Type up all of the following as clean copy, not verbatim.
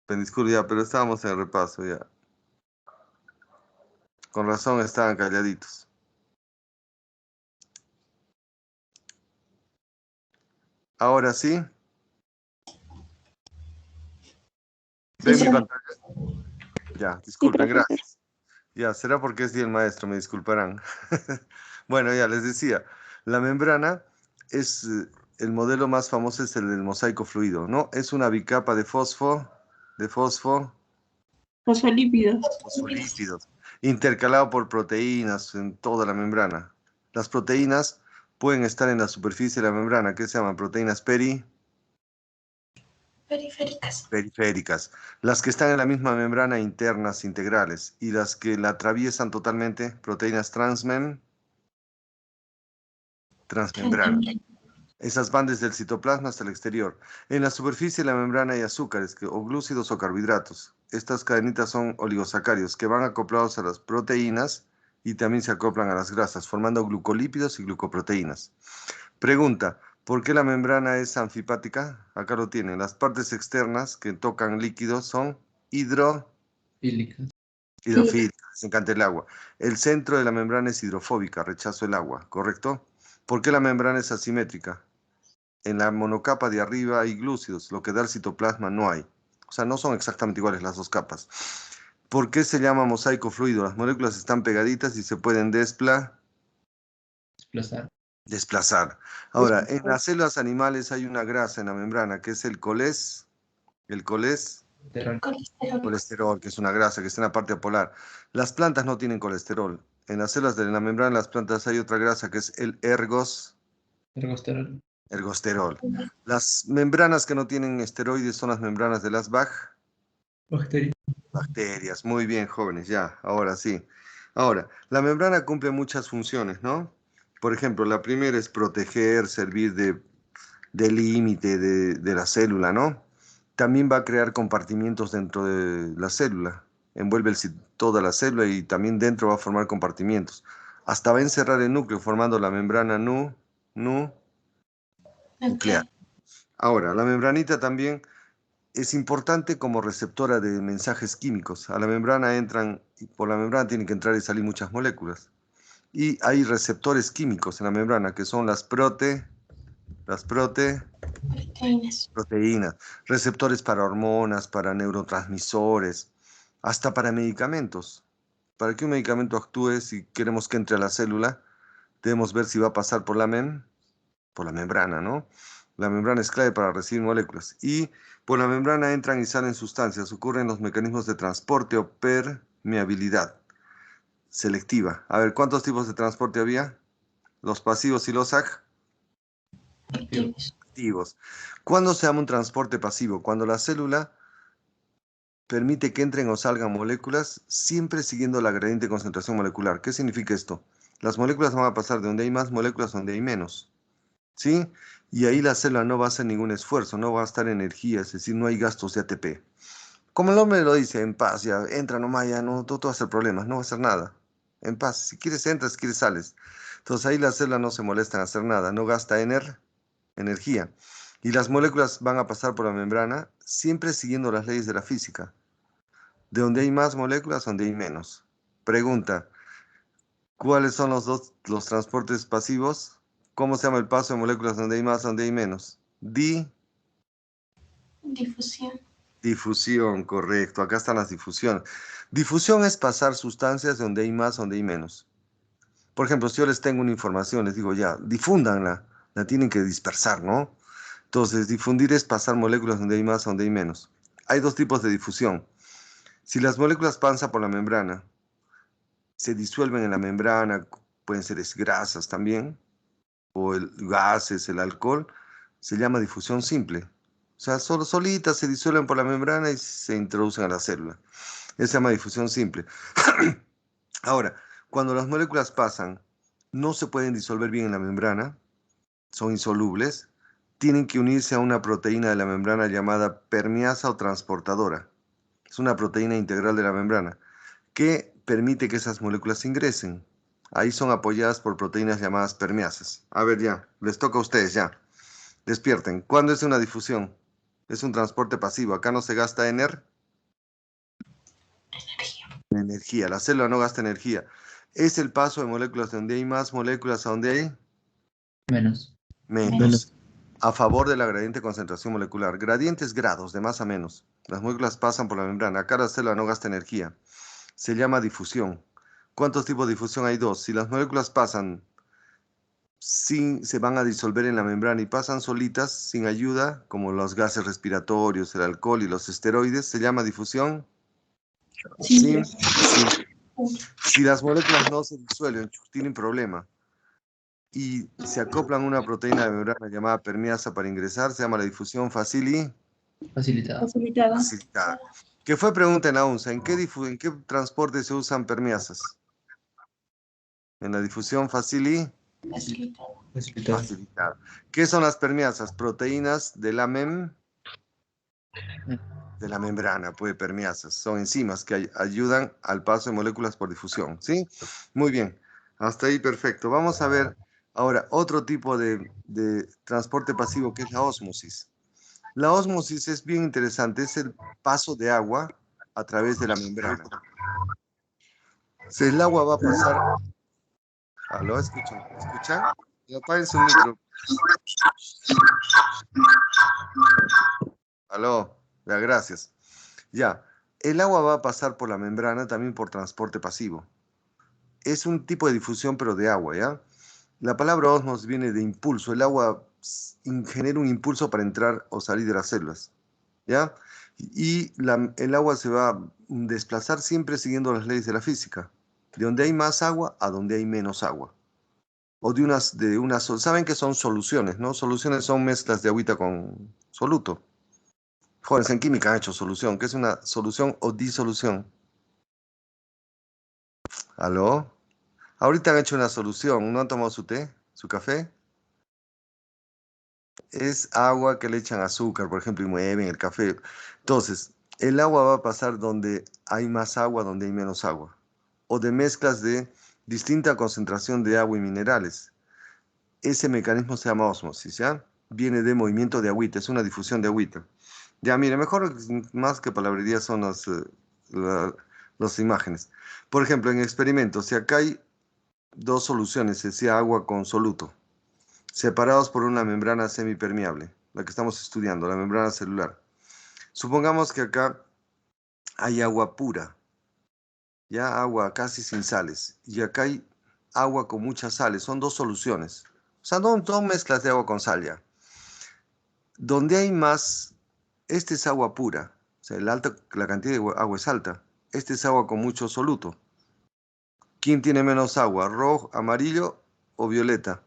Disculpe, ya, pero estábamos en el repaso, ya. Con razón estaban calladitos. Ahora sí. ¿Ven mi pantalla? Ya, Sí, disculpen, profesor. gracias. Ya, será porque es día el maestro, me disculparán. Bueno, ya les decía, la membrana es, el modelo más famoso es el del mosaico fluido, ¿no? Es una bicapa de Fosfolípidos. fosfolípidos, intercalado por proteínas en toda la membrana. Las proteínas pueden estar en la superficie de la membrana, que se llaman proteínas Periféricas. periféricas, las que están en la misma membrana internas integrales y las que la atraviesan totalmente, proteínas transmembranas. Esas van desde el citoplasma hasta el exterior. En la superficie de la membrana hay azúcares o glúcidos o carbohidratos. Estas cadenitas son oligosacáridos que van acoplados a las proteínas y también se acoplan a las grasas, formando glucolípidos y glucoproteínas. Pregunta, ¿por qué la membrana es anfipática? Acá lo tienen. Las partes externas que tocan líquidos son Fílicas. hidrofílicas, les encanta el agua. El centro de la membrana es hidrofóbica, rechazo el agua, ¿correcto? ¿Por qué la membrana es asimétrica? En la monocapa de arriba hay glúcidos, lo que da el citoplasma no hay. O sea, no son exactamente iguales las dos capas. ¿Por qué se llama mosaico fluido? Las moléculas están pegaditas y se pueden Desplazar. desplazar. Ahora, en las células animales hay una grasa en la membrana que es el colesterol, que es una grasa que está en la parte polar. Las plantas no tienen colesterol. En las células de la membrana de las plantas hay otra grasa que es el Ergosterol. ergosterol. Las membranas que no tienen esteroides son las membranas de las Bacterias. bacterias. Muy bien, jóvenes, ya, ahora sí. Ahora, la membrana cumple muchas funciones, ¿no? Por ejemplo, la primera es proteger, servir de límite de la célula, ¿no? También va a crear compartimientos dentro de la célula. Envuelve toda la célula y también dentro va a formar compartimientos. Hasta va a encerrar el núcleo formando la membrana nuclear. Ahora, la membranita también es importante como receptora de mensajes químicos. A la membrana entran, y por la membrana tienen que entrar y salir muchas moléculas. Y hay receptores químicos en la membrana que son proteínas, receptores para hormonas, para neurotransmisores, hasta para medicamentos. Para que un medicamento actúe, si queremos que entre a la célula, debemos ver si va a pasar por la membrana, ¿no? La membrana es clave para recibir moléculas. Y por la membrana entran y salen sustancias. Ocurren los mecanismos de transporte o permeabilidad selectiva. A ver, ¿cuántos tipos de transporte había? Los pasivos y los activos. ¿Cuándo se llama un transporte pasivo? Cuando la célula permite que entren o salgan moléculas, siempre siguiendo la gradiente de concentración molecular. ¿Qué significa esto? Las moléculas van a pasar de donde hay más moléculas a donde hay menos. ¿Sí? Y ahí la célula no va a hacer ningún esfuerzo, no va a gastar energía, es decir, no hay gastos de ATP. Como el nombre lo dice, en paz, ya entra nomás, ya no, tú vas a hacer problemas, no va a hacer nada. En paz, si quieres entras, si quieres sales. Entonces ahí la célula no se molesta en hacer nada, no gasta energía. Y las moléculas van a pasar por la membrana, siempre siguiendo las leyes de la física. De donde hay más moléculas, donde hay menos. Pregunta, ¿cuáles son los transportes pasivos? ¿Cómo se llama el paso de moléculas donde hay más, donde hay menos? Difusión. Difusión, correcto. Acá están las difusiones. Difusión es pasar sustancias de donde hay más, donde hay menos. Por ejemplo, si yo les tengo una información, les digo ya, difúndanla, la tienen que dispersar, ¿no? Entonces, difundir es pasar moléculas donde hay más, donde hay menos. Hay dos tipos de difusión. Si las moléculas pasan por la membrana, se disuelven en la membrana, pueden ser grasas también, o gases, el alcohol, se llama difusión simple. O sea, solo solitas se disuelven por la membrana y se introducen a la célula. Eso se llama difusión simple. Ahora, cuando las moléculas pasan, no se pueden disolver bien en la membrana, son insolubles, tienen que unirse a una proteína de la membrana llamada permeasa o transportadora. Es una proteína integral de la membrana que permite que esas moléculas ingresen. Ahí son apoyadas por proteínas llamadas permeasas. A ver, ya, les toca a ustedes, ya. Despierten. ¿Cuándo es una difusión? Es un transporte pasivo. Acá no se gasta Energía. Energía. La célula no gasta energía. Es el paso de moléculas de donde hay más moléculas a donde hay Menos. menos. A favor de la gradiente de concentración molecular. Gradiente es grados, de más a menos. Las moléculas pasan por la membrana. Acá la célula no gasta energía. Se llama difusión. ¿Cuántos tipos de difusión hay? Dos. Si las moléculas pasan se van a disolver en la membrana y pasan solitas, sin ayuda, como los gases respiratorios, el alcohol y los esteroides, se llama difusión Simple. simple. Si las moléculas no se disuelven, tienen problema, y se acoplan a una proteína de membrana llamada permeasa para ingresar, se llama la difusión facilitada. Facilitada. ¿Qué fue pregunta en la UNSA? ¿En qué transporte se usan permeasas? En la difusión facilitada. ¿Qué son las permeasas? Proteínas de la membrana, pues permeasas. Son enzimas que ayudan al paso de moléculas por difusión. ¿Sí? Muy bien. Hasta ahí perfecto. Vamos a ver ahora otro tipo de transporte pasivo que es la ósmosis. La ósmosis es bien interesante. Es el paso de agua a través de la membrana. Si el agua va a pasar... ¿Aló? ¿Escuchan? ¿Escuchan? Apaguen su micro. Aló, ya, gracias. Ya, el agua va a pasar por la membrana también por transporte pasivo. Es un tipo de difusión, pero de agua, ¿ya? La palabra ósmosis viene de impulso. El agua genera un impulso para entrar o salir de las células, ¿ya? Y el agua se va a desplazar siempre siguiendo las leyes de la física. De donde hay más agua a donde hay menos agua. O ¿saben qué son soluciones, no? Soluciones son mezclas de agüita con soluto. Jóvenes en química han hecho solución. ¿Qué es una solución o disolución? ¿Aló? Ahorita han hecho una solución. ¿No han tomado su té? ¿Su café? Es agua que le echan azúcar, por ejemplo, y mueven el café. Entonces, el agua va a pasar donde hay más agua, donde hay menos agua. O de mezclas de distinta concentración de agua y minerales. Ese mecanismo se llama ósmosis, ¿ya? Viene de movimiento de agüita, es una difusión de agüita. Ya, mire, mejor más que palabrería son las imágenes. Por ejemplo, en experimentos, si acá hay dos soluciones, decía agua con soluto, separados por una membrana semipermeable, la que estamos estudiando, la membrana celular. Supongamos que acá hay agua pura, ya agua casi sin sales, y acá hay agua con muchas sales, son dos soluciones. O sea, no mezclas de agua con sal ya. Donde hay más, este es agua pura, o sea, la cantidad de agua es alta. Este es agua con mucho soluto. ¿Quién tiene menos agua, rojo, amarillo o violeta?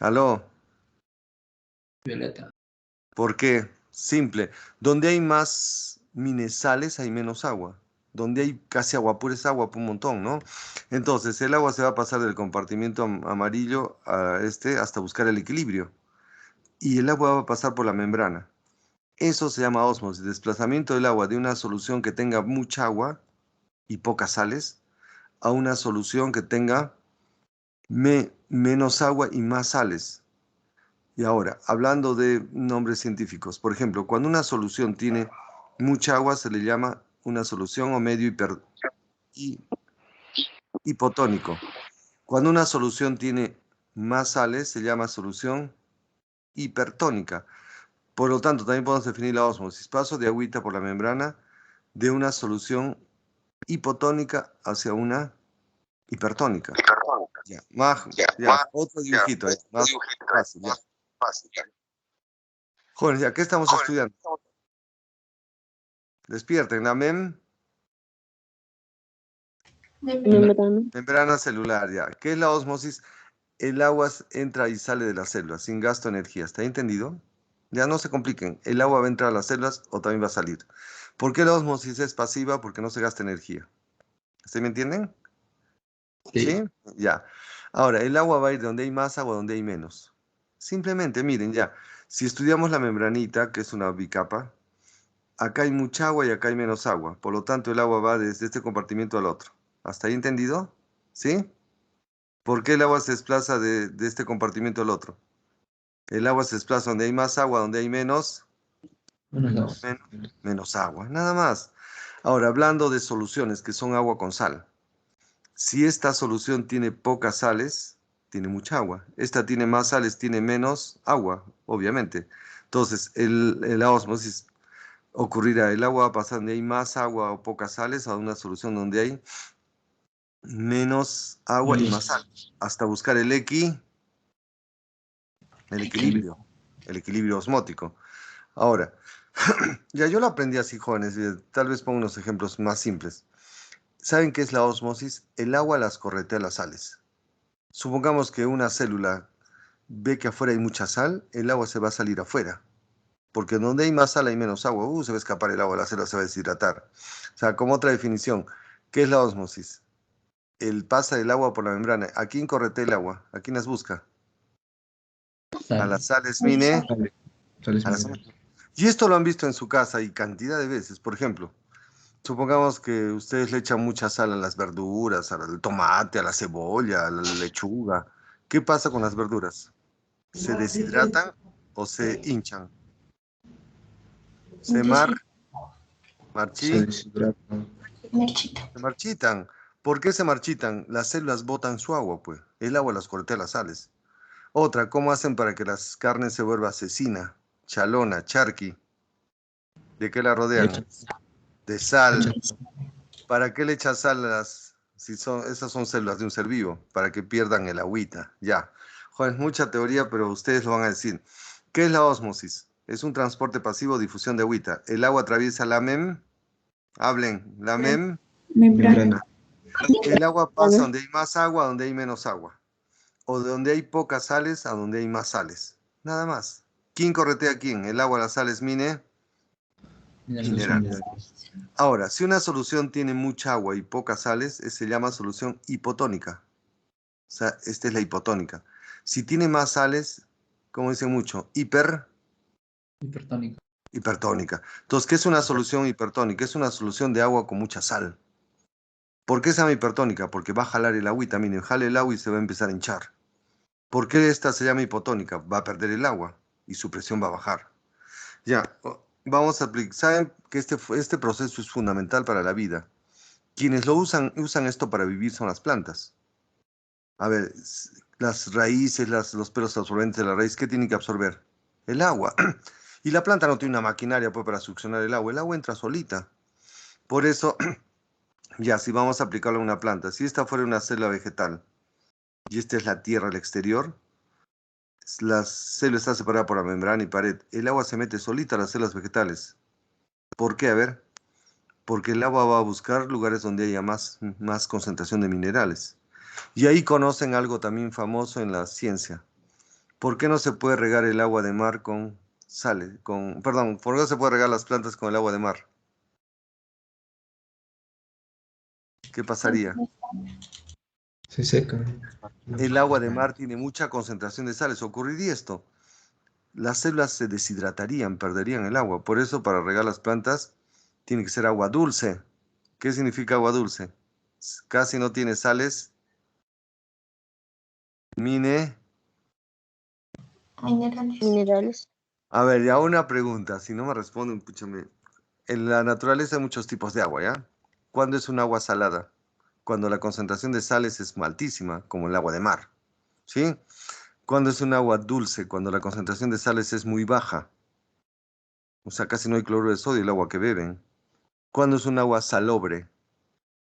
¿Aló? Violeta. ¿Por qué? Simple. Donde hay más minerales hay menos agua. Donde hay casi agua pura es agua por un montón, ¿no? Entonces el agua se va a pasar del compartimiento amarillo a este hasta buscar el equilibrio. Y el agua va a pasar por la membrana. Eso se llama ósmosis, desplazamiento del agua de una solución que tenga mucha agua y pocas sales a una solución que tenga menos agua y más sales. Y ahora, hablando de nombres científicos, por ejemplo, cuando una solución tiene mucha agua se le llama una solución o medio hipotónico. Cuando una solución tiene más sales se llama solución hipertónica. Por lo tanto, también podemos definir la ósmosis, paso de agüita por la membrana de una solución hipotónica hacia una hipertónica. Ya, otro dibujito ahí, más fácil, ya. Jóvenes, ya, ¿qué estamos estudiando? Despierten, la membrana celular, ya. ¿Qué es la ósmosis? El agua entra y sale de las células sin gasto de energía. ¿Está entendido? Ya no se compliquen. El agua va a entrar a las células o también va a salir. ¿Por qué la ósmosis es pasiva? Porque no se gasta energía. ¿Ustedes me entienden? ¿Sí? Ya. Ahora, el agua va a ir de donde hay más agua, donde hay menos. Simplemente, miren, ya. Si estudiamos la membranita, que es una bicapa, acá hay mucha agua y acá hay menos agua. Por lo tanto, el agua va desde este compartimiento al otro. ¿Hasta ahí entendido? ¿Sí? ¿Por qué el agua se desplaza de este compartimiento al otro? El agua se desplaza donde hay más agua, donde hay menos Menos 2. Menos agua, nada más. Ahora, hablando de soluciones que son agua con sal. Si esta solución tiene pocas sales, tiene mucha agua. Esta tiene más sales, tiene menos agua, obviamente. Entonces, la ósmosis ocurrirá. El agua va a pasar donde hay más agua o pocas sales a una solución donde hay menos agua y más sal. Hasta buscar el equilibrio osmótico. Ahora, ya yo lo aprendí así, jóvenes. Tal vez pongo unos ejemplos más simples. ¿Saben qué es la ósmosis? El agua las corretea las sales. Supongamos que una célula ve que afuera hay mucha sal, el agua se va a salir afuera. Porque donde hay más sal hay menos agua. Se va a escapar el agua, la célula se va a deshidratar. O sea, como otra definición, ¿qué es la ósmosis? El pasa del agua por la membrana. ¿A quién corretea el agua? ¿A quién las busca? A las sales mine. Sales A las minerales. Y esto lo han visto en su casa y cantidad de veces. Por ejemplo, supongamos que ustedes le echan mucha sal a las verduras, al tomate, a la cebolla, a la lechuga. ¿Qué pasa con las verduras? ¿Se deshidratan o se hinchan? Se Se marchi- deshidrata. se marchitan. ¿Por qué se marchitan? Las células botan su agua, pues. El agua las cortea las sales. Otra, ¿cómo hacen para que las carnes se vuelvan cecina, chalona, charqui? ¿De qué la Le rodean? echas- De le sal. echas- ¿Para qué le echas sal a si esas son células de un ser vivo? Para que pierdan el agüita. Ya. Joder, es mucha teoría, pero ustedes lo van a decir. ¿Qué es la ósmosis? Es un transporte pasivo o difusión de agüita. El agua atraviesa la hablen, la Membrana. el agua pasa donde hay más agua, donde hay menos agua. O de donde hay pocas sales a donde hay más sales. Nada más. ¿Quién corretea a quién? El agua, las sales, mineral. Minerales. Ahora, si una solución tiene mucha agua y pocas sales, se llama solución hipotónica. O sea, esta es la hipotónica. Si tiene más sales, como dicen mucho, Hipertónico. hipertónica. Entonces, ¿qué es una solución hipertónica? Es una solución de agua con mucha sal. ¿Por qué se llama hipertónica? Porque va a jalar el agüita. Miren, jale el agua y se va a empezar a hinchar. ¿Por qué esta se llama hipotónica? Va a perder el agua y su presión va a bajar. Ya, vamos a aplicar. ¿Saben que este proceso es fundamental para la vida? Quienes lo usan esto para vivir son las plantas. A ver, las raíces, los pelos absorbentes de la raíz, ¿qué tienen que absorber? El agua. Y la planta no tiene una maquinaria pues, para succionar el agua entra solita. Por eso, ya, si vamos a aplicarlo a una planta, si esta fuera una célula vegetal y esta es la tierra al exterior, la célula está separada por la membrana y pared. El agua se mete solita a las células vegetales. ¿Por qué? A ver, porque el agua va a buscar lugares donde haya más concentración de minerales. Y ahí conocen algo también famoso en la ciencia. ¿Por qué no se puede regar el agua de mar con perdón, ¿por qué no se puede regar las plantas con el agua de mar? ¿Qué pasaría? Se seca. El agua de mar tiene mucha concentración de sales. ¿Ocurriría esto? Las células se deshidratarían, perderían el agua. Por eso, para regar las plantas, tiene que ser agua dulce. ¿Qué significa agua dulce? Casi no tiene sales. Mine. Minerales. A ver, ya una pregunta. Si no me responden, escúchame. En la naturaleza hay muchos tipos de agua, ¿ya? ¿Cuándo es un agua salada? Cuando la concentración de sales es altísima, como el agua de mar, ¿sí? ¿Cuándo es un agua dulce? Cuando la concentración de sales es muy baja, o sea, casi no hay cloruro de sodio el agua que beben. ¿Cuándo es un agua salobre?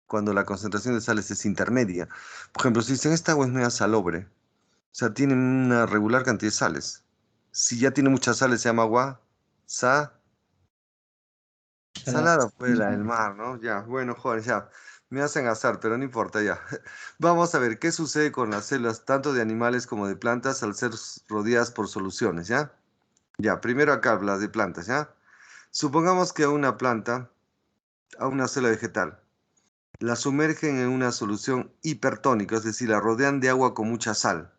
Cuando la concentración de sales es intermedia. Por ejemplo, si dicen esta agua es media salobre, o sea, tiene una regular cantidad de sales. Si ya tiene muchas sales, se llama agua salada, pues la del mar, ¿no? Ya, bueno, jóvenes, ya. Me hacen azar, pero no importa, ya. Vamos a ver qué sucede con las células, tanto de animales como de plantas, al ser rodeadas por soluciones, ¿ya? Ya, primero acá las de plantas, ¿ya? Supongamos que a una planta, a una célula vegetal, la sumergen en una solución hipertónica, es decir, la rodean de agua con mucha sal.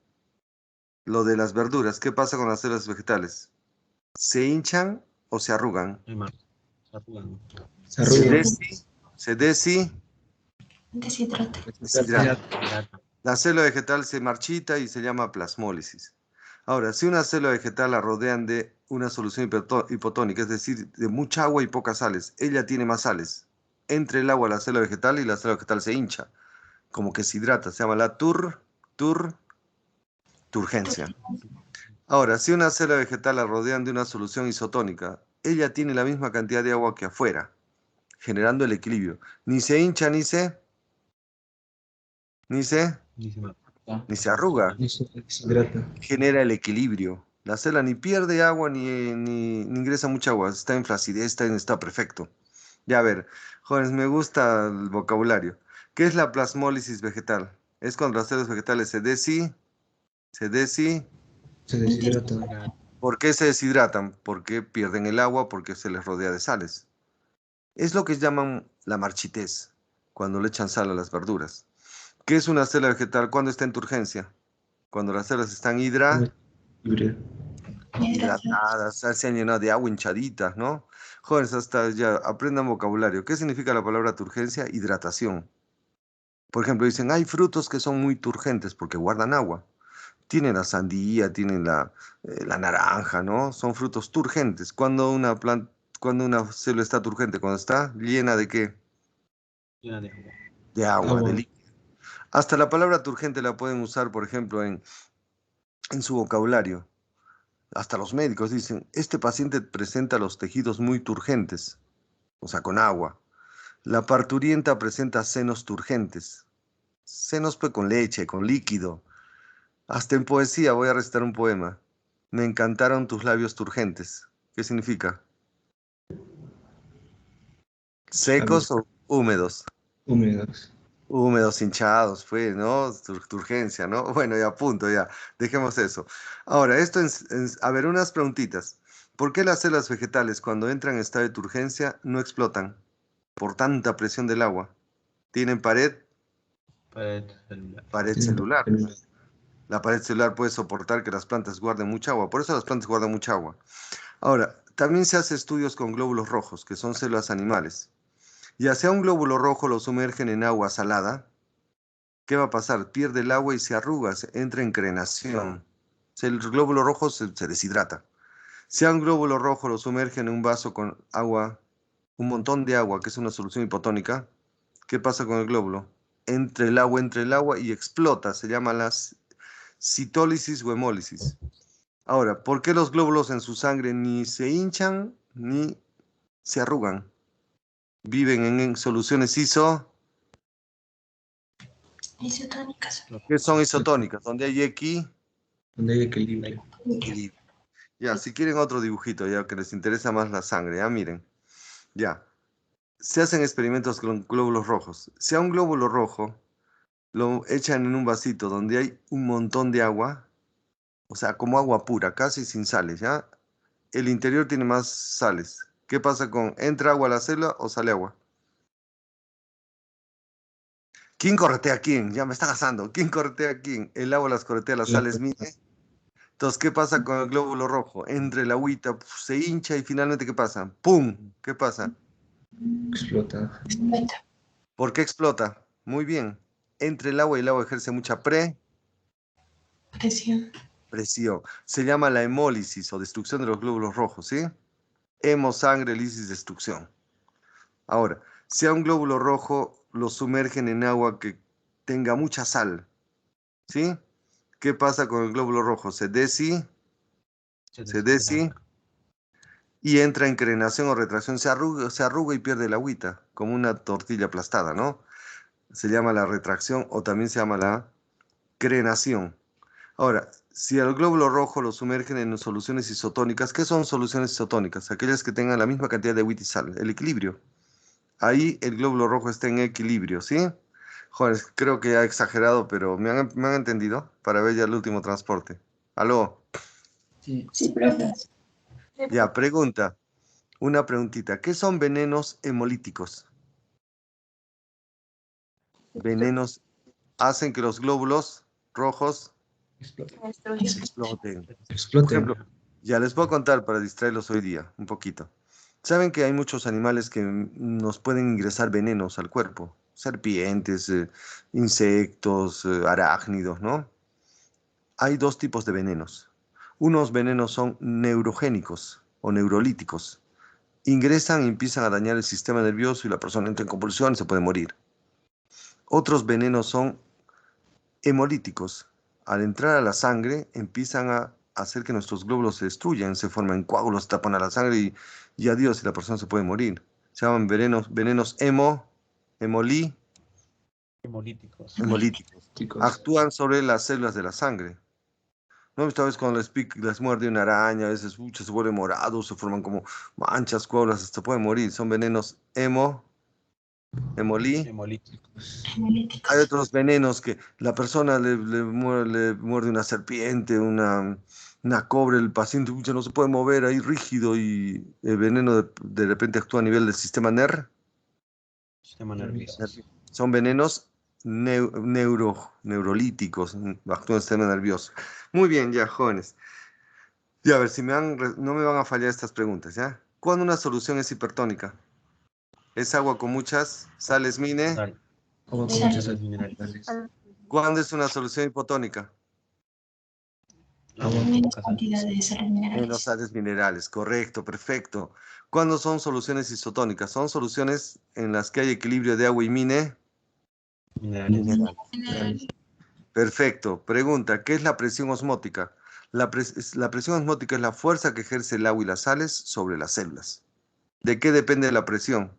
Lo de las verduras, ¿qué pasa con las células vegetales? ¿Se hinchan o se arrugan? Se Se arruga. desi, se deshidrata. La célula vegetal se marchita y se llama plasmólisis. Ahora, si una célula vegetal la rodean de una solución hipotónica, es decir, de mucha agua y pocas sales, ella tiene más sales. Entre el agua la célula vegetal y la célula vegetal se hincha, como que se hidrata, se llama la turgencia. Ahora, si una célula vegetal la rodean de una solución isotónica, ella tiene la misma cantidad de agua que afuera, generando el equilibrio. Ni se hincha ni se, ni se arruga. Y se deshidrata. Genera el equilibrio. La célula ni pierde agua ni ingresa mucha agua. Está en flacidez, está perfecto. Ya a ver, jóvenes, me gusta el vocabulario. ¿Qué es la plasmólisis vegetal? Es cuando las células vegetales se desi. Se deshidrata. ¿Por qué se deshidratan? Porque pierden el agua, porque se les rodea de sales. Es lo que llaman la marchitez, cuando le echan sal a las verduras. ¿Qué es una célula vegetal cuando está en turgencia? Cuando las células están Libre. hidratadas, se han llenado de agua, hinchaditas, ¿no? Jóvenes, hasta ya aprendan vocabulario. ¿Qué significa la palabra turgencia? Hidratación. Por ejemplo, dicen, hay frutos que son muy turgentes porque guardan agua. Tienen la sandía, tienen la naranja, ¿no? Son frutos turgentes. Cuando una célula está turgente, cuando está llena de ¿qué? Llena de agua. De agua, de Agua. líquido. Hasta la palabra turgente la pueden usar, por ejemplo, en su vocabulario. Hasta los médicos dicen, este paciente presenta los tejidos muy turgentes, o sea, con agua. La parturienta presenta senos turgentes. Senos pues con leche, con líquido. Hasta en poesía voy a recitar un poema. Me encantaron tus labios turgentes. ¿Qué significa? Labios ¿Secos o húmedos? húmedos. Húmedos, hinchados, pues, ¿no? Turgencia, ¿no? Bueno, ya punto, ya. Dejemos eso. Ahora, a ver, unas preguntitas. ¿Por qué las células vegetales cuando entran en estado de turgencia no explotan por tanta presión del agua? Tienen Pared celular. pared celular. La pared celular puede soportar que las plantas guarden mucha agua. Por eso las plantas guardan mucha agua. Ahora, también se hace estudios con glóbulos rojos, que son células animales. Ya sea un glóbulo rojo lo sumergen en agua salada, ¿qué va a pasar? Pierde el agua y se arruga, entra en crenación. El glóbulo rojo se deshidrata. Si a un glóbulo rojo lo sumergen en un vaso con agua, un montón de agua, que es una solución hipotónica, ¿qué pasa con el glóbulo? Entra el agua y explota. Se llama la citólisis o hemólisis. Ahora, ¿por qué los glóbulos en su sangre ni se hinchan ni se arrugan? Viven en soluciones Isotónicas. ¿qué son isotónicas? Donde hay X, Donde hay equilibrio. equilibrio. Ya, si quieren otro dibujito, ya que les interesa más la sangre, ya miren. Ya, se hacen experimentos con glóbulos rojos. Si a un glóbulo rojo lo echan en un vasito donde hay un montón de agua, o sea, como agua pura, casi sin sales, ¿ya? El interior tiene más sales. ¿Qué pasa entra agua a la célula o sale agua? ¿Quién corretea a quién? Ya me está gasando. ¿Quién corretea a quién? El agua las corretea, las sales mide. Entonces, ¿qué pasa con el glóbulo rojo? Entre el agüita, se hincha y finalmente, ¿qué pasa? ¡Pum! ¿Qué pasa? Explota. ¿Por qué explota? Muy bien. Entre el agua ejerce mucha Presión. presión. Se llama la hemólisis o destrucción de los glóbulos rojos, ¿sí? Hemo, sangre, lisis, destrucción. Ahora, si a un glóbulo rojo lo sumergen en agua que tenga mucha sal, ¿sí? ¿Qué pasa con el glóbulo rojo? Se desi y entra en crenación o retracción. Se arruga y pierde el agüita, como una tortilla aplastada, ¿no? Se llama la retracción o también se llama la crenación. Ahora, si al glóbulo rojo lo sumergen en soluciones isotónicas, ¿qué son soluciones isotónicas? Aquellas que tengan la misma cantidad de agua y sal, el equilibrio. Ahí el glóbulo rojo está en equilibrio, ¿sí? Joder, creo que ya he exagerado, pero ¿me han entendido? Para ver ya el último transporte. ¿Aló? Sí. Sí, profe. Ya, pregunta. Una preguntita. ¿Qué son venenos hemolíticos? Venenos hacen que los glóbulos rojos Explota. exploten. Por Exploten. ejemplo, ya les voy a contar para distraerlos hoy día, un poquito. Saben que hay muchos animales que nos pueden ingresar venenos al cuerpo. Serpientes, insectos, arácnidos, ¿no? Hay dos tipos de venenos. Unos venenos son neurogénicos o neurolíticos. Ingresan y empiezan a dañar el sistema nervioso y la persona entra en convulsión y se puede morir. Otros venenos son hemolíticos. Al entrar a la sangre, empiezan a hacer que nuestros glóbulos se destruyan, se forman coágulos, tapan a la sangre y adiós, y la persona se puede morir. Se llaman venenos hemolíticos. Hemolíticos. Chicos, Actúan sobre las células de la sangre. ¿No? Esta vez cuando les muerde una araña, a veces se vuelve morado, se forman como manchas, coágulos, hasta pueden morir. Son venenos hemolí. Hemolíticos. Hay Hemolíticos. otros venenos que la persona le muerde una serpiente, una cobra, el paciente no se puede mover ahí rígido y el veneno de repente actúa a nivel del sistema Sistema nervioso. Son venenos neurolíticos, actúan en el sistema nervioso. Muy bien, ya, jóvenes. Ya, a ver, si no me van a fallar estas preguntas, ¿ya? ¿Cuándo una solución es hipertónica? ¿Es agua con muchas sales mine? Sal. agua con Sal. muchas sales Minerales. minerales. ¿Cuándo es una solución hipotónica? Agua con Menos Pocas cantidad sales. de sales Menos minerales. sales minerales, correcto, perfecto. ¿Cuándo son soluciones isotónicas? Son soluciones en las que hay equilibrio de agua y mine. Minerales. minerales. Perfecto. Pregunta, ¿qué es la presión osmótica? La presión osmótica es la fuerza que ejerce el agua y las sales sobre las células. ¿De qué depende la presión?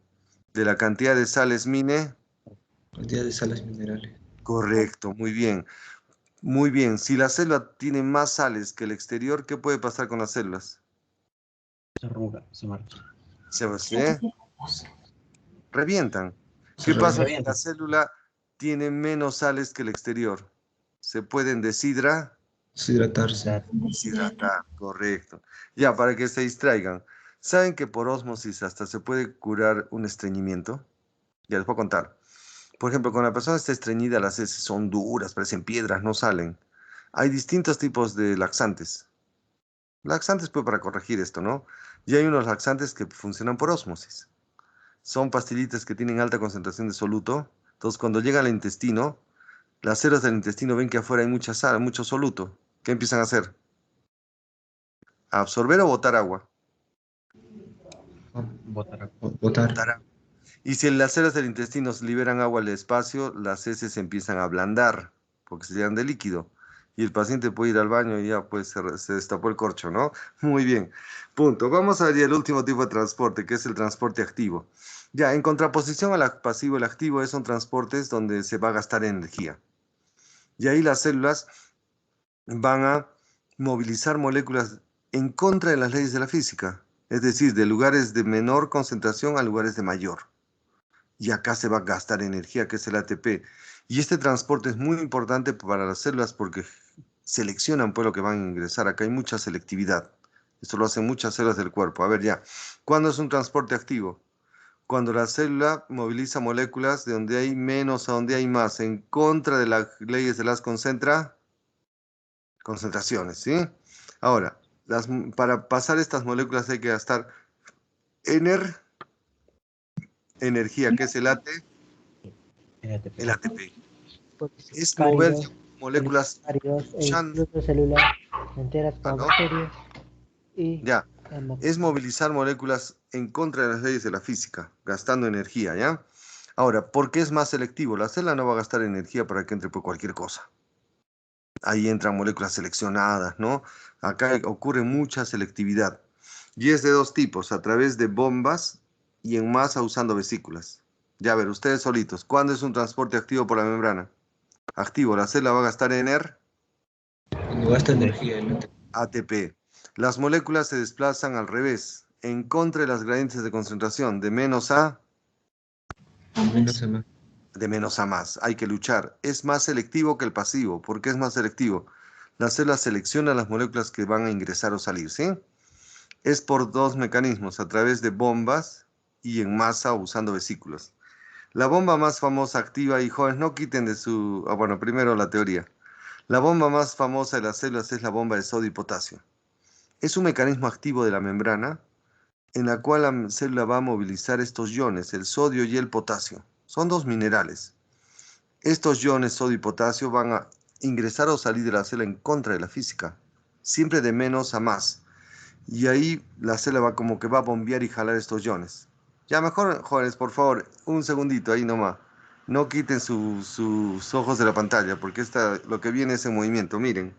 De la cantidad de sales mine. Cantidad de sales minerales. Correcto, muy bien. Muy bien. Si la célula tiene más sales que el exterior, ¿qué puede pasar con las células? Se arruga, se marcha. Se revientan. Se ¿Qué pasa si revienta. la célula tiene menos sales que el exterior? Se pueden Deshidratarse. deshidratar, correcto. Ya, para que se distraigan. ¿Saben que por ósmosis hasta se puede curar un estreñimiento? Ya les voy a contar. Por ejemplo, cuando la persona está estreñida, las heces son duras, parecen piedras, no salen. Hay distintos tipos de laxantes. Laxantes, pues, para corregir esto, ¿no? Y hay unos laxantes que funcionan por ósmosis. Son pastillitas que tienen alta concentración de soluto. Entonces, cuando llegan al intestino, las células del intestino ven que afuera hay mucha sal, mucho soluto. ¿Qué empiezan a hacer? A absorber o botar agua. Botar agua. Botar. Botar agua. Y si las células del intestino liberan agua al espacio, las heces se empiezan a ablandar, porque se llenan de líquido. Y el paciente puede ir al baño y ya pues se destapó el corcho, ¿no? Muy bien. Punto. Vamos a ver ya el último tipo de transporte, que es el transporte activo. Ya, en contraposición al pasivo, el activo son transportes donde se va a gastar energía. Y ahí las células van a movilizar moléculas en contra de las leyes de la física, es decir, de lugares de menor concentración a lugares de mayor. Y acá se va a gastar energía, que es el ATP. Y este transporte es muy importante para las células porque seleccionan pues lo que van a ingresar. Acá hay mucha selectividad. Esto lo hacen muchas células del cuerpo. A ver ya, ¿cuándo es un transporte activo? Cuando la célula moviliza moléculas de donde hay menos a donde hay más, en contra de las leyes de las concentraciones, ¿sí? Ahora, para pasar estas moléculas hay que gastar energía, que es el ATP. el ATP. Es mover Cálidos, moléculas áridos e chan, incluso células enteras como ¿no? bacterias y Ya, hematocritos. es movilizar moléculas en contra de las leyes de la física, gastando energía, ¿ya? Ahora, ¿por qué es más selectivo? La célula no va a gastar energía para que entre por cualquier cosa. Ahí entran moléculas seleccionadas, ¿no? Acá ocurre mucha selectividad. Y es de dos tipos, a través de bombas y en masa usando vesículas. Ya a ver, ustedes solitos, ¿cuándo es un transporte activo por la membrana? Activo, la célula va a gastar Cuando gasta energía el ATP. Las moléculas se desplazan al revés, en contra de las gradientes de concentración, de menos a menos a más. más. Hay que luchar. Es más selectivo que el pasivo. ¿Por qué es más selectivo? La célula selecciona las moléculas que van a ingresar o salir, ¿sí? Es por dos mecanismos, a través de bombas y en masa usando vesículas. La bomba más famosa activa, y jóvenes, no quiten de su... bueno, primero la teoría. La bomba más famosa de las células es la bomba de sodio y potasio. Es un mecanismo activo de la membrana en la cual la célula va a movilizar estos iones, el sodio y el potasio. Son dos minerales. Estos iones, sodio y potasio, van a ingresar o salir de la célula en contra de la física. siempre de menos a más. Y ahí la célula va como que va a bombear y jalar estos iones. Ya mejor, jóvenes, por favor, un segundito ahí nomás. No quiten sus ojos de la pantalla, porque lo que viene es en movimiento, miren.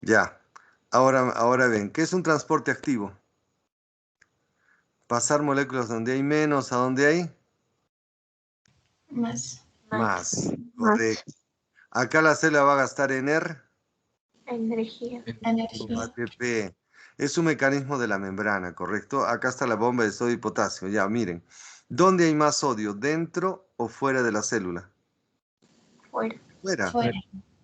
Ya, ahora ven, ¿qué es un transporte activo? Pasar moléculas donde hay menos a donde hay Más. más. Correcto. Acá la célula va a gastar Energía. ATP. Es un mecanismo de la membrana, ¿correcto? Acá está la bomba de sodio y potasio. Ya, miren. ¿Dónde hay más sodio? ¿Dentro o fuera de la célula? Fuera. Fuera. Fuera.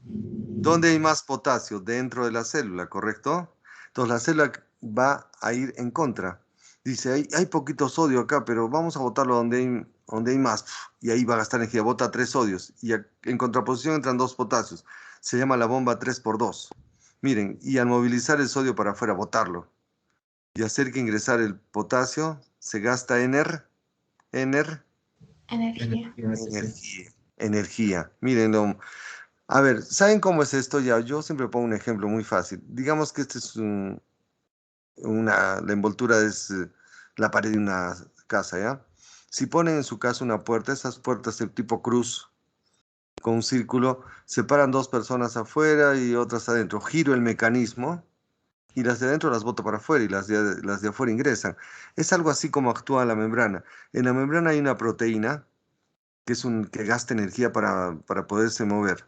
¿Dónde hay más potasio? Dentro de la célula, ¿correcto? Entonces la célula va a ir en contra. Dice, hay poquito sodio acá, pero vamos a botarlo donde hay más. Y ahí va a gastar energía. Bota 3 sodios. Y en contraposición entran 2 potasios. Se llama la bomba 3x2. Miren, y al movilizar el sodio para afuera, botarlo y hacer que ingresar el potasio, se gasta Energía. energía. Energía. Miren, a ver, ¿saben cómo es esto? Ya, yo siempre pongo un ejemplo muy fácil. Digamos que este es la envoltura es la pared de una casa, ¿ya? Si ponen en su casa una puerta, esas puertas de tipo cruz, con un círculo, separan 2 personas afuera y otras adentro. Giro el mecanismo y las de adentro las boto para afuera y las de afuera ingresan. Es algo así como actúa la membrana. En la membrana hay una proteína que gasta energía para poderse mover.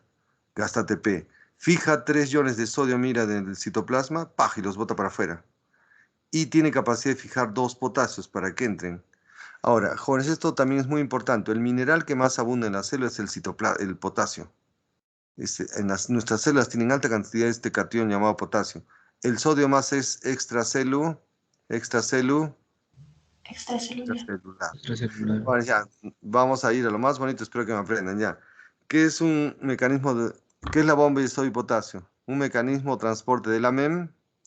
Gasta ATP. Fija 3 iones de sodio, mira, del citoplasma, y los bota para afuera. Y tiene capacidad de fijar 2 potasios para que entren. Ahora, jóvenes, esto también es muy importante. El mineral que más abunda en la célula es el potasio. Nuestras células tienen alta cantidad de este catión llamado potasio. El sodio más es extracelular. Extracelular. Extracelular. Bueno, ya, vamos a ir a lo más bonito, espero que me aprendan ya. ¿Qué es qué es la bomba de sodio y potasio? Un mecanismo de transporte de la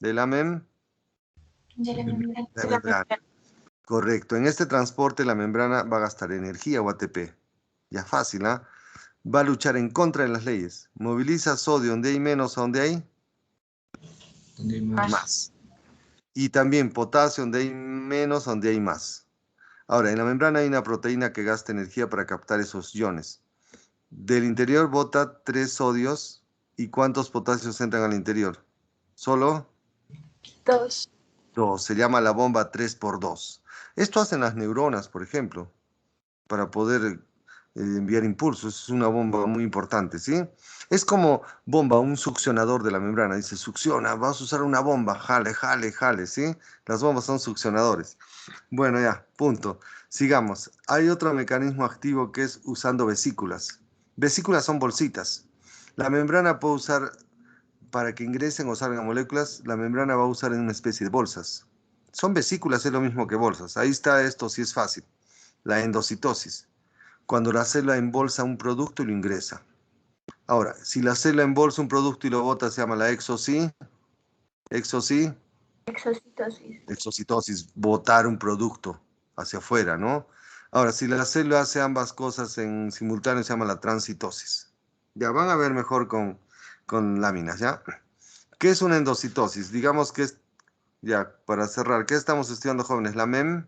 De la membrana. de membrana. Correcto. En este transporte la membrana va a gastar energía o ATP. Ya fácil, ¿ah? Va a luchar en contra de las leyes. Moviliza sodio donde hay menos a donde hay Donde hay más. más. Y también potasio donde hay menos a donde hay más. Ahora, en la membrana hay una proteína que gasta energía para captar esos iones. Del interior bota 3 sodios. ¿Y cuántos potasios entran al interior? ¿Solo? 2. 2. Se llama la bomba 3x2. Esto hacen las neuronas, por ejemplo, para poder enviar impulsos. Es una bomba muy importante, ¿sí? Es como bomba, un succionador de la membrana. Dice, succiona, vas a usar una bomba. Jale, jale, jale, ¿sí? Las bombas son succionadores. Bueno, ya, punto. Sigamos. Hay otro mecanismo activo que es usando vesículas. Vesículas son bolsitas. La membrana puede usar, para que ingresen o salgan moléculas, la membrana va a usar en una especie de bolsas. Son vesículas, es lo mismo que bolsas. Ahí está esto, sí es fácil. La endocitosis. Cuando la célula embolsa un producto y lo ingresa. Ahora, si la célula embolsa un producto y lo bota, se llama la exocitosis, botar un producto hacia afuera, ¿no? Ahora, si la célula hace ambas cosas en simultáneo, se llama la transitosis. Ya van a ver mejor con láminas, ¿ya? ¿Qué es una endocitosis? Digamos que es, ya, para cerrar, ¿qué estamos estudiando, jóvenes? La Membrana.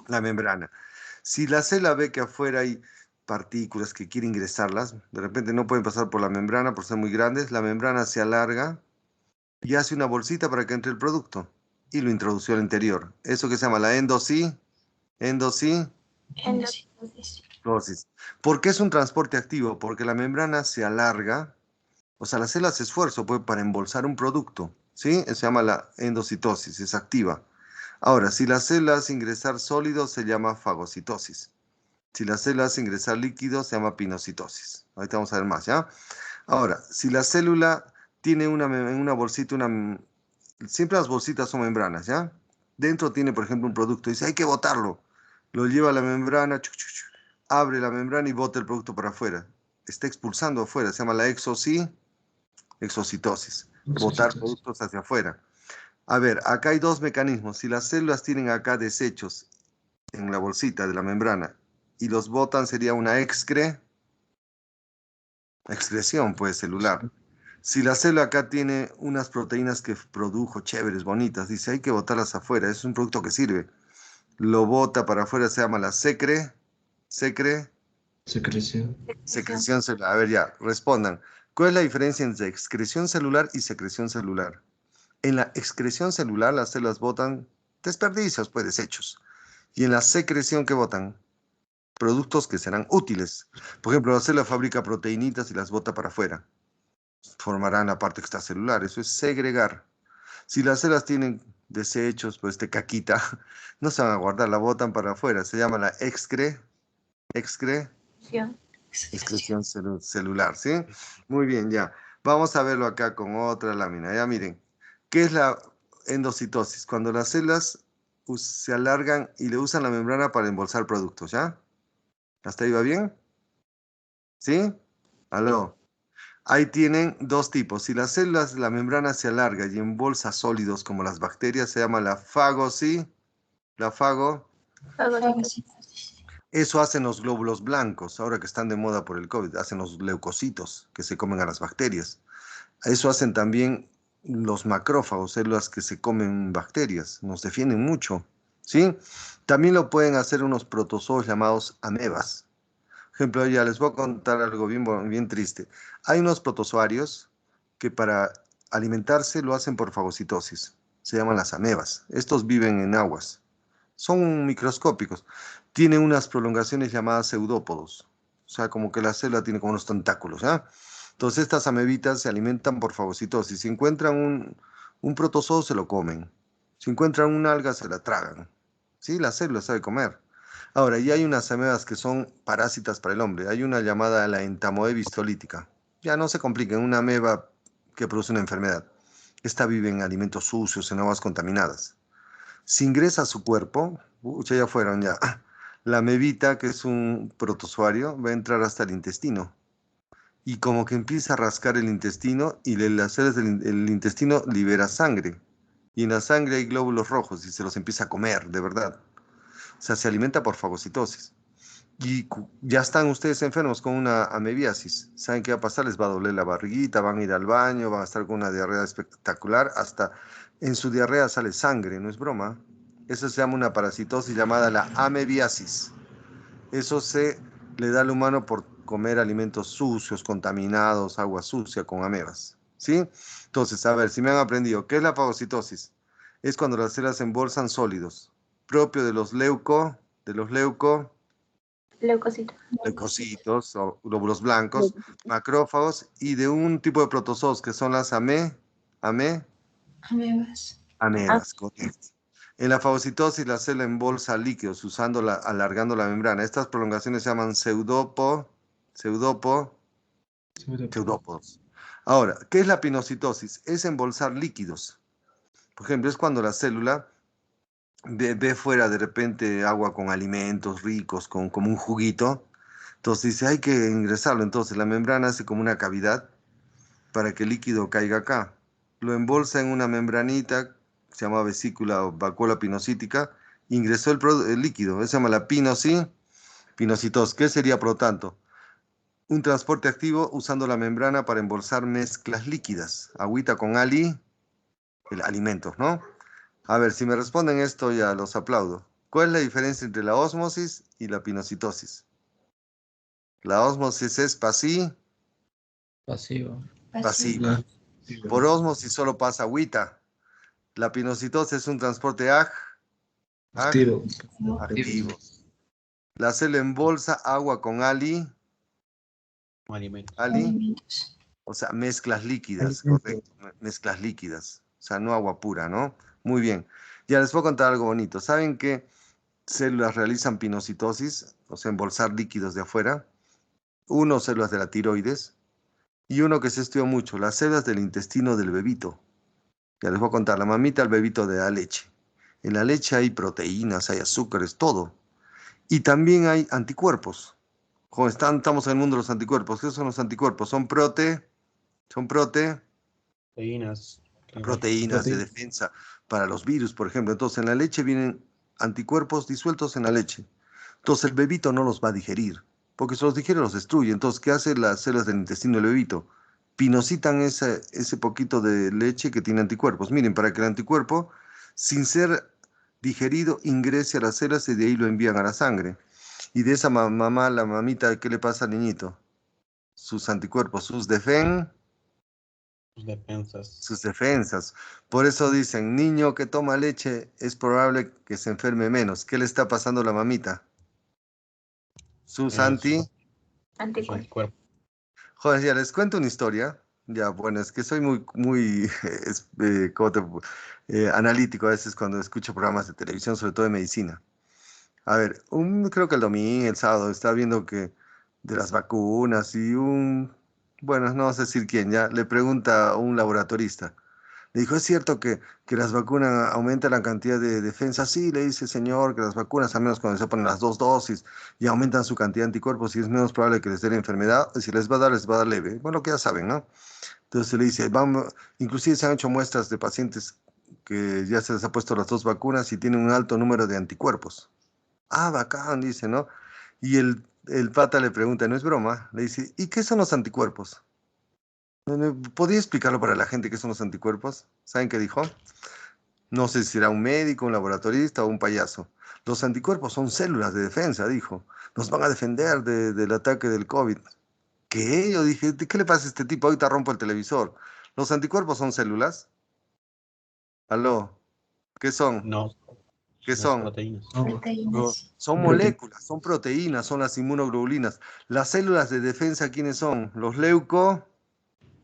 membrana. Si la célula ve que afuera hay partículas que quiere ingresarlas, de repente no pueden pasar por la membrana por ser muy grandes, la membrana se alarga y hace una bolsita para que entre el producto y lo introduce al interior. Eso que se llama la endocitosis. Endocitosis. ¿Por qué es un transporte activo? Porque la membrana se alarga, o sea, la célula hace esfuerzo pues, para embolsar un producto, ¿sí? Se llama la endocitosis, es activa. Ahora, si la célula hace ingresar sólidos, se llama fagocitosis. Si la célula hace ingresar líquidos, se llama pinocitosis. Ahorita vamos a ver más, ¿ya? Ahora, si la célula tiene en una bolsita, siempre las bolsitas son membranas, ¿ya? Dentro tiene, por ejemplo, un producto, dice, hay que botarlo. Lo lleva a la membrana, abre la membrana y bota el producto para afuera. está expulsando afuera, se llama la exocitosis, botar productos hacia afuera. A ver, acá hay dos mecanismos. Si las células tienen acá desechos en la bolsita de la membrana y los botan, sería una excreción, pues, celular. Si la célula acá tiene unas proteínas que produjo chéveres, bonitas, dice, hay que botarlas afuera, es un producto que sirve. Lo bota para afuera, se llama la secreción celular. A ver, ya, respondan. ¿Cuál es la diferencia entre excreción celular y secreción celular? En la excreción celular, las células botan desperdicios, pues, desechos. Y en la secreción, ¿qué botan? Productos que serán útiles. Por ejemplo, la célula fabrica proteínitas y las bota para afuera. Formarán la parte extracelular. Eso es segregar. Si las células tienen desechos, pues de caquita, no se van a guardar, la botan para afuera. Se llama la excreción celular, ¿sí? Muy bien, ya. Vamos a verlo acá con otra lámina. Ya miren, ¿qué es la endocitosis? Cuando las células se alargan y le usan la membrana para embolsar productos, ¿ya? ¿Hasta ahí va bien? ¿Sí? ¿Aló? Ahí tienen dos tipos. Si las células, la membrana se alarga y embolsa sólidos como las bacterias, se llama la Eso hacen los glóbulos blancos, ahora que están de moda por el COVID, hacen los leucocitos que se comen a las bacterias. Eso hacen también los macrófagos, células que se comen bacterias, nos defienden mucho, ¿sí? También lo pueden hacer unos protozoos llamados amebas. Por ejemplo, ya les voy a contar algo bien triste. Hay unos protozoarios que para alimentarse lo hacen por fagocitosis, se llaman las amebas. Estos viven en aguas, son microscópicos. Tienen unas prolongaciones llamadas pseudópodos. O sea, como que la célula tiene como unos tentáculos, ¿ah? Entonces, estas amebitas se alimentan por fagocitosis. Si encuentran un protozoo, se lo comen. Si encuentran una alga, se la tragan. ¿Sí? La célula sabe comer. Ahora, y hay unas amebas que son parásitas para el hombre. Hay una llamada la entamoeba histolítica. Ya no se compliquen, una ameba que produce una enfermedad. Esta vive en alimentos sucios, en aguas contaminadas. Si ingresa a su cuerpo, ya fueron ya, la amebita, que es un protozoario, va a entrar hasta el intestino. Y como que empieza a rascar el intestino y las células el intestino libera sangre. Y en la sangre hay glóbulos rojos y se los empieza a comer, de verdad. O sea, se alimenta por fagocitosis. Y ya están ustedes enfermos con una amebiasis. ¿Saben qué va a pasar? Les va a doler la barriguita, van a ir al baño, van a estar con una diarrea espectacular. Hasta en su diarrea sale sangre, no es broma. Eso se llama una parasitosis llamada la amebiasis. Eso se le da al humano por comer alimentos sucios, contaminados, agua sucia con amebas. ¿Sí? Entonces, a ver, si me han aprendido, ¿qué es la fagocitosis? Es cuando las células se embolsan sólidos, propio de los leucocitos o glóbulos blancos, macrófagos y de un tipo de protozoos que son las amebas, correcto. En la fagocitosis la célula embolsa líquidos alargando la membrana. Estas prolongaciones se llaman pseudópodos. Ahora, ¿qué es la pinocitosis? Es embolsar líquidos. Por ejemplo, es cuando la célula ve fuera de repente agua con alimentos ricos, como un juguito. Entonces dice, hay que ingresarlo. Entonces la membrana hace como una cavidad para que el líquido caiga acá. Lo embolsa en una membranita, se llama vesícula o vacuola pinocítica, ingresó el líquido, eso se llama la pinocitosis. ¿Qué sería, por lo tanto? Un transporte activo usando la membrana para embolsar mezclas líquidas, agüita con alimentos, ¿no? A ver, si me responden esto ya los aplaudo. ¿Cuál es la diferencia entre la ósmosis y la pinocitosis? La ósmosis es pasiva. Por ósmosis solo pasa agüita. La pinocitosis es un transporte activo. La célula embolsa agua con Alimentos. o sea, mezclas líquidas, correcto, mezclas líquidas, o sea, no agua pura, ¿no? Muy bien. Ya les voy a contar algo bonito. ¿Saben qué células realizan pinocitosis? O sea, embolsar líquidos de afuera. Uno, células de la tiroides. Y uno que se estudia mucho, las células del intestino del bebito. Ya les voy a contar, la mamita al bebito de la leche. En la leche hay proteínas, hay azúcares, todo. Y también hay anticuerpos. Joder, estamos en el mundo de los anticuerpos. ¿Qué son los anticuerpos? Son Proteínas. proteínas de defensa para los virus, por ejemplo. Entonces, en la leche vienen anticuerpos disueltos en la leche. Entonces, el bebito no los va a digerir, porque si los digiere, los destruye. Entonces, ¿qué hacen las células del intestino del bebito? Pinocitan ese poquito de leche que tiene anticuerpos. Miren, para que el anticuerpo, sin ser digerido, ingrese a las células y de ahí lo envían a la sangre. Y de esa mamá, la mamita, ¿qué le pasa al niñito? Sus anticuerpos, sus defensas. Sus defensas. Por eso dicen, niño que toma leche es probable que se enferme menos. ¿Qué le está pasando a la mamita? Sus anticuerpos. Joder, ya les cuento una historia. Ya, bueno, es que soy muy analítico a veces cuando escucho programas de televisión, sobre todo de medicina. A ver, creo que el domingo, el sábado, estaba viendo que de las vacunas y bueno, no sé decir quién, ya le pregunta a un laboratorista. Le dijo, ¿es cierto que las vacunas aumentan la cantidad de defensa? Sí, le dice, señor, que las vacunas, al menos cuando se ponen las 2 dosis, y aumentan su cantidad de anticuerpos, y es menos probable que les dé la enfermedad. Si les va a dar leve. Bueno, que ya saben, ¿no? Entonces le dice, vamos, inclusive se han hecho muestras de pacientes que ya se les ha puesto las 2 vacunas y tienen un alto número de anticuerpos. Ah, bacán, dice, ¿no? Y el pata le pregunta, no es broma, le dice, ¿y qué son los anticuerpos? ¿Podría explicarlo para la gente qué son los anticuerpos? ¿Saben qué dijo? No sé si era un médico, un laboratorista o un payaso. Los anticuerpos son células de defensa, dijo. Nos van a defender del ataque del COVID. ¿Qué? Yo dije, ¿qué le pasa a este tipo? Ahorita rompo el televisor. ¿Los anticuerpos son células? ¿Aló? ¿Qué son? No, ¿Qué las son? proteínas. Son moléculas, son proteínas, son las inmunoglobulinas. Las células de defensa, ¿quiénes son? Los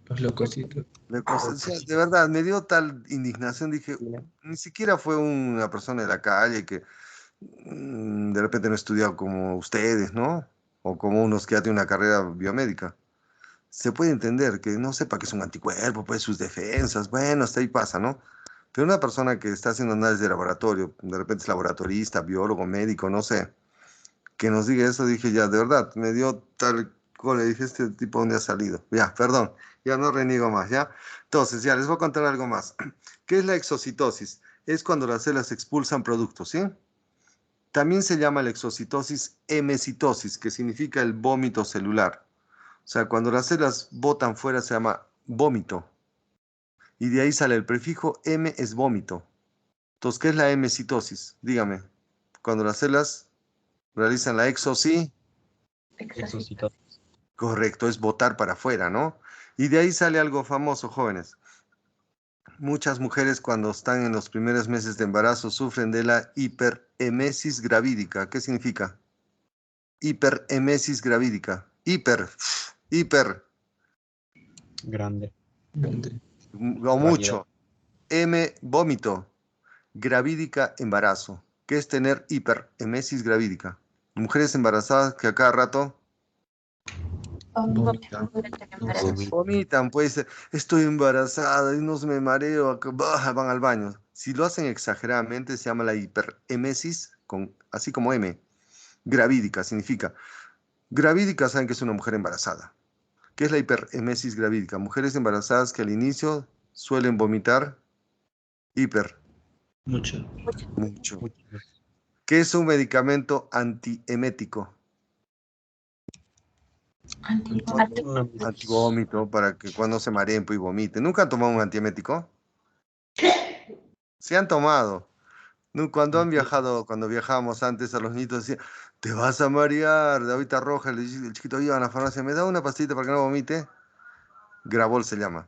Los leucocitos. de verdad, me dio tal indignación, dije, ni siquiera fue una persona de la calle que de repente no ha estudiado como ustedes, ¿no? O como unos que ya tienen una carrera biomédica. Se puede entender que no sepa que es un anticuerpo, pues sus defensas, bueno, hasta ahí pasa, ¿no? Pero una persona que está haciendo análisis de laboratorio, de repente es laboratorista, biólogo, médico, no sé, que nos diga eso, dije, ya, de verdad, me dio tal cual, le dije, este tipo dónde ha salido. Ya, perdón, ya no reniego más, ¿ya? Entonces, ya, les voy a contar algo más. ¿Qué es la exocitosis? Es cuando las células expulsan productos, ¿sí? También se llama la exocitosis hemecitosis, que significa el vómito celular. O sea, cuando las células botan fuera se llama vómito. Y de ahí sale el prefijo M es vómito. Entonces, ¿qué es la hemecitosis? Dígame. Cuando las células realizan la exocitosis. Correcto, es botar para afuera, ¿no? Y de ahí sale algo famoso, jóvenes. Muchas mujeres cuando están en los primeros meses de embarazo sufren de la hiperemesis gravídica. ¿Qué significa? Hiperemesis gravídica. Hiper, Grande. o mucho. M, vómito. Gravídica, embarazo. ¿Qué es tener hiperemesis gravídica? Mujeres embarazadas que a cada rato vomitan, pues estoy embarazada y no se me mareo, van al baño. Si lo hacen exageradamente, se llama la hiperemesis, así como M. Gravídica significa. Gravídica saben que es una mujer embarazada. ¿Qué es la hiperemesis gravídica? Mujeres embarazadas que al inicio suelen vomitar Mucho. mucho. ¿Qué es un medicamento antiemético? Antivómito, para que cuando se mareen pues, y vomiten. ¿Nunca han tomado un antiemético? Se han tomado. Cuando han viajado, cuando viajábamos antes a los niños decían, te vas a marear, de ahorita roja, el chiquito iba a la farmacia, ¿me da una pastita para que no vomite? Gravol se llama.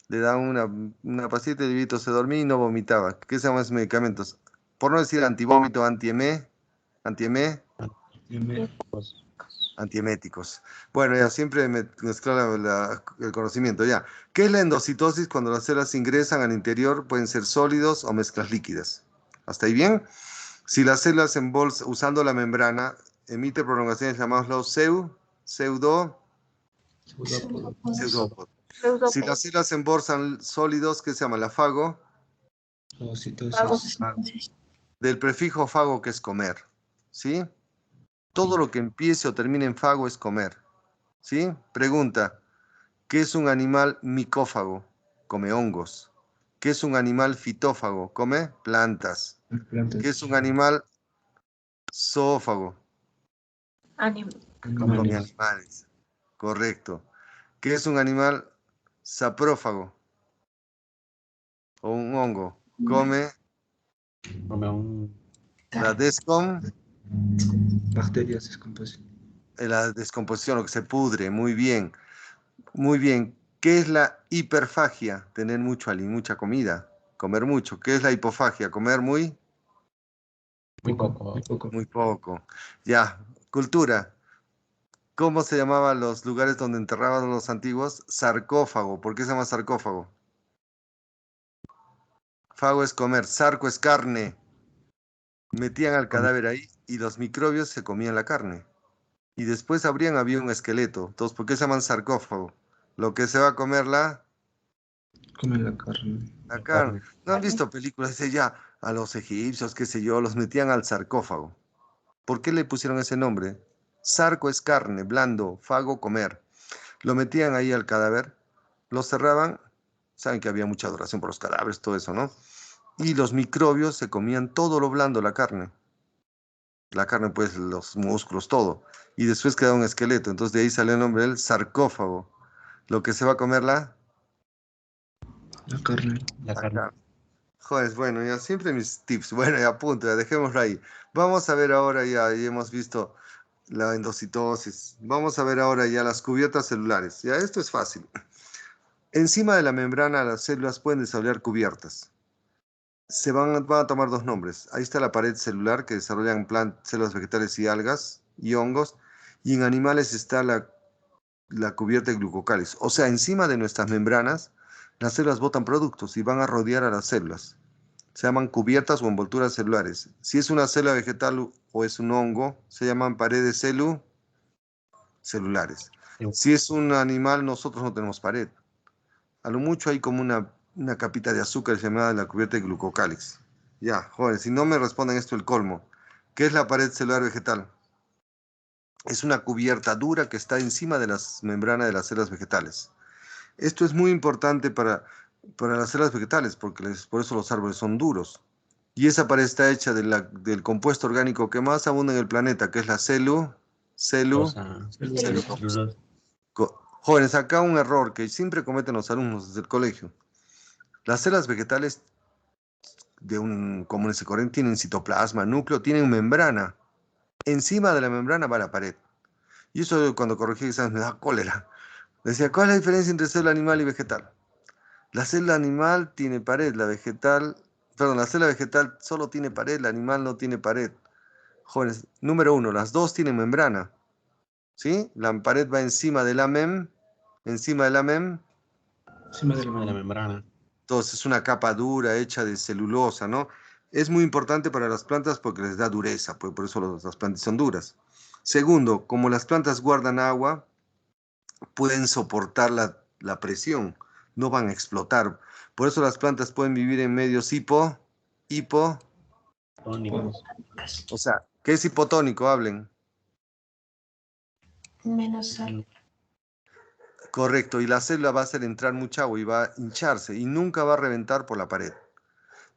Le dan una pastita y el bebito se dormía y no vomitaba. ¿Qué se llaman esos medicamentos? Por no decir antivómito, antieméticos. Bueno, ya siempre me mezcla el conocimiento. Ya. ¿Qué es la endocitosis? Cuando las células ingresan al interior, pueden ser sólidos o mezclas líquidas. ¿Hasta ahí bien? Si las células usando la membrana, emite prolongaciones llamadas los pseudópodos. Si las células embolsan sólidos, ¿qué se llama? La fago. Fagocitosis. Del prefijo fago, que es comer. ¿Sí? Todo lo que empiece o termine en fago es comer. ¿Sí? Pregunta, ¿qué es un animal micófago? Come hongos. ¿Qué es un animal fitófago? Come plantas. ¿Qué es un animal zoófago? Come animales. Correcto. ¿Qué es un animal saprófago? O un hongo. Come la Bacterias, descomposición. la descomposición, lo que se pudre. Muy bien. Muy bien. ¿Qué es la hiperfagia? Tener mucha comida. Comer mucho. ¿Qué es la hipofagia? Comer muy poco. muy poco. Ya. Cultura. ¿Cómo se llamaban los lugares donde enterraban los antiguos? Sarcófago. ¿Por qué se llama sarcófago? Fago es comer, sarco es carne. Metían al cadáver ahí y los microbios se comían la carne. Y después había un esqueleto. Entonces, ¿por qué se llaman sarcófago? Lo que se va a comer Comen la carne. la carne. ¿No han visto películas? Dice ya, a los egipcios, qué sé yo, los metían al sarcófago. ¿Por qué le pusieron ese nombre? Sarco es carne, blando, fago, comer. Lo metían ahí al cadáver, lo cerraban, saben que había mucha adoración por los cadáveres, todo eso, ¿no? Y los microbios se comían todo lo blando, la carne, pues los músculos, todo. Y después quedaba un esqueleto, entonces de ahí sale el nombre del sarcófago. Lo que se va a comer La carne. La carne. Joder, bueno, ya siempre mis tips. Bueno, ya punto, ya dejémoslo ahí. Vamos a ver ahora ya hemos visto la endocitosis. Vamos a ver ahora ya las cubiertas celulares. Ya esto es fácil. Encima de la membrana las células pueden desarrollar cubiertas. Van a tomar dos nombres. Ahí está la pared celular que desarrollan células vegetales y algas y hongos. Y en animales está la cubierta de glucocálidos. O sea, encima de nuestras membranas, las células botan productos y van a rodear a las células. Se llaman cubiertas o envolturas celulares. Si es una célula vegetal o es un hongo, se llaman paredes celulares. Si es un animal, nosotros no tenemos pared. A lo mucho hay como una capita de azúcar llamada la cubierta de glucocálix. Ya, jóvenes, si no me responden esto el colmo. ¿Qué es la pared celular vegetal? Es una cubierta dura que está encima de las membranas de las células vegetales. Esto es muy importante para las células vegetales, porque por eso los árboles son duros. Y esa pared está hecha del compuesto orgánico que más abunda en el planeta, que es la celulosa. Jóvenes, acá un error que siempre cometen los alumnos desde el colegio. Las células vegetales común y corriente tienen citoplasma, núcleo, tienen membrana. Encima de la membrana va la pared. Y eso cuando corregí exámenes me da cólera. Decía, ¿cuál es la diferencia entre célula animal y vegetal? La célula animal tiene pared, la célula vegetal solo tiene pared, la animal no tiene pared. Jóvenes, número uno, las dos tienen membrana. ¿Sí? La pared va encima de la encima de la Encima de la membrana. Entonces es una capa dura hecha de celulosa, ¿no? Es muy importante para las plantas porque les da dureza, por eso las plantas son duras. Segundo, como las plantas guardan agua, pueden soportar la presión, no van a explotar. Por eso las plantas pueden vivir en medios Tónicos. O sea, ¿qué es hipotónico? Hablen. Menos sal. Correcto, y la célula va a hacer entrar mucha agua y va a hincharse y nunca va a reventar por la pared.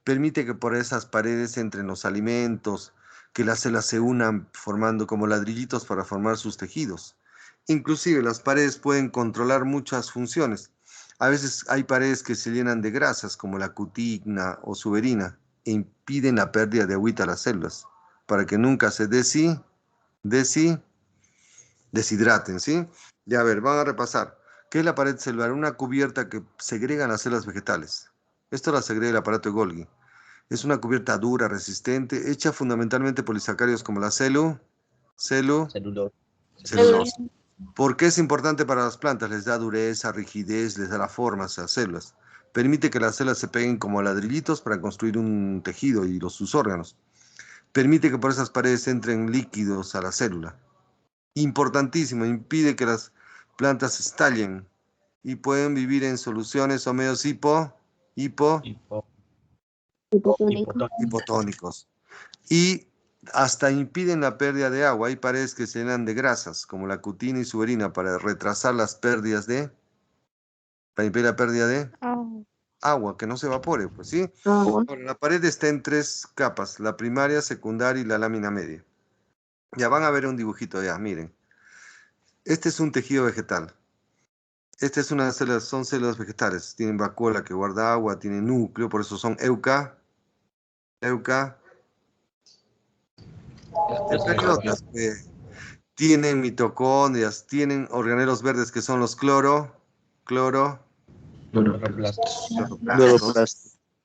Permite que por esas paredes entren los alimentos, que las células se unan formando como ladrillitos para formar sus tejidos. Inclusive las paredes pueden controlar muchas funciones. A veces hay paredes que se llenan de grasas como la cutigna o suberina e impiden la pérdida de agüita a las células para que nunca se deshidraten, ¿sí? Ya a ver, van a repasar. ¿Qué es la pared celular? Una cubierta que segregan las células vegetales. Esto la segrega el aparato de Golgi. Es una cubierta dura, resistente, hecha fundamentalmente por polisacáridos como la celulosa. ¿Por qué es importante para las plantas? Les da dureza, rigidez, les da la forma a las células. Permite que las células se peguen como ladrillitos para construir un tejido y sus órganos. Permite que por esas paredes entren líquidos a la célula. Importantísimo, impide que las plantas estallen y pueden vivir en soluciones o medios hipotónicos. Y hasta impiden la pérdida de agua. Hay paredes que se llenan de grasas, como la cutina y suberina, para retrasar las pérdidas para impedir la pérdida de agua, que no se evapore, pues sí. Ahora, la pared está en 3 capas, la primaria, secundaria y la lámina media. Ya van a ver un dibujito ya, miren. Este es un tejido vegetal. Esta es una célula, son células vegetales. Tienen vacuola que guarda agua, tienen núcleo, por eso son eucariotas. Tienen mitocondrias, tienen organelos verdes que son los cloroplastos,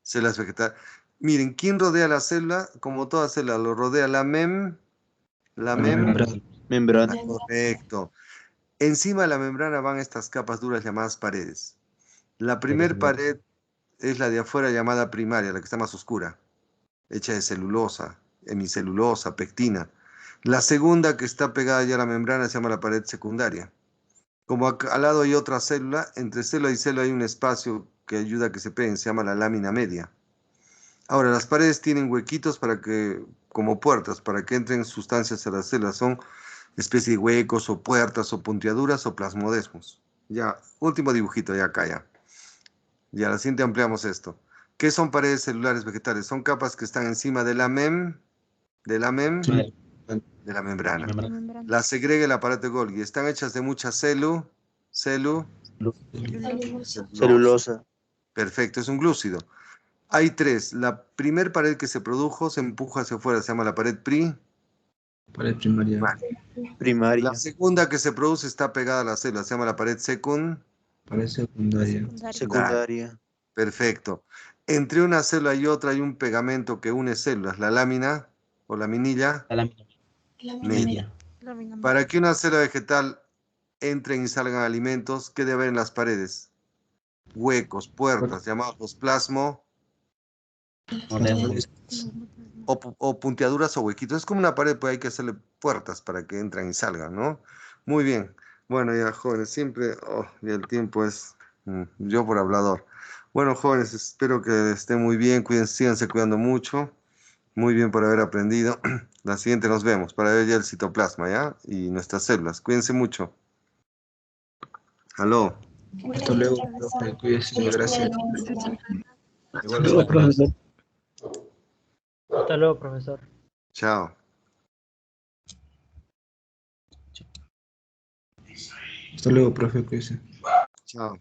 células vegetales. Miren, ¿quién rodea la célula? Como toda célula, lo rodea la membrana. Correcto. Encima de la membrana van estas capas duras llamadas paredes. La primer pared es la de afuera llamada primaria, la que está más oscura, hecha de celulosa, hemicelulosa, pectina. La segunda, que está pegada ya a la membrana, se llama la pared secundaria. Como al lado hay otra célula, entre célula y célula hay un espacio que ayuda a que se peguen, se llama la lámina media. Ahora, las paredes tienen huequitos como puertas, para que entren sustancias a las células. Son especie de huecos o puertas o puntiaduras o plasmodesmos. Ya, último dibujito, ya acá ya. Ya, la siguiente ampliamos esto. ¿Qué son paredes celulares vegetales? Son capas que están encima de la membrana. La segrega el aparato de Golgi. Están hechas de mucha celulosa. Perfecto, es un glúcido. Hay 3. La primer pared que se produjo se empuja hacia afuera, se llama la pared Pared primaria. La segunda que se produce está pegada a la célula, se llama la pared Pared secundaria. secundaria. Perfecto. Entre una célula y otra hay un pegamento que une células, la lámina o laminilla La media. Para que una célula vegetal entren y salgan alimentos, ¿qué debe haber en las paredes? Huecos, puertas, llamados los o punteaduras o huequitos. Es como una pared, pues hay que hacerle puertas para que entren y salgan, ¿no? Muy bien. Bueno, ya jóvenes, siempre, y el tiempo es yo por hablador. Bueno, jóvenes, espero que estén muy bien, cuídense, síganse cuidando mucho. Muy bien por haber aprendido. La siguiente nos vemos para ver ya el citoplasma, ¿ya? Y nuestras células. Cuídense mucho. Aló. Hasta luego, profe. Cuídese, gracias. Hasta luego, profesor. Hasta luego, profesor. Chao. Hasta luego, profe. Cuídese. Chao.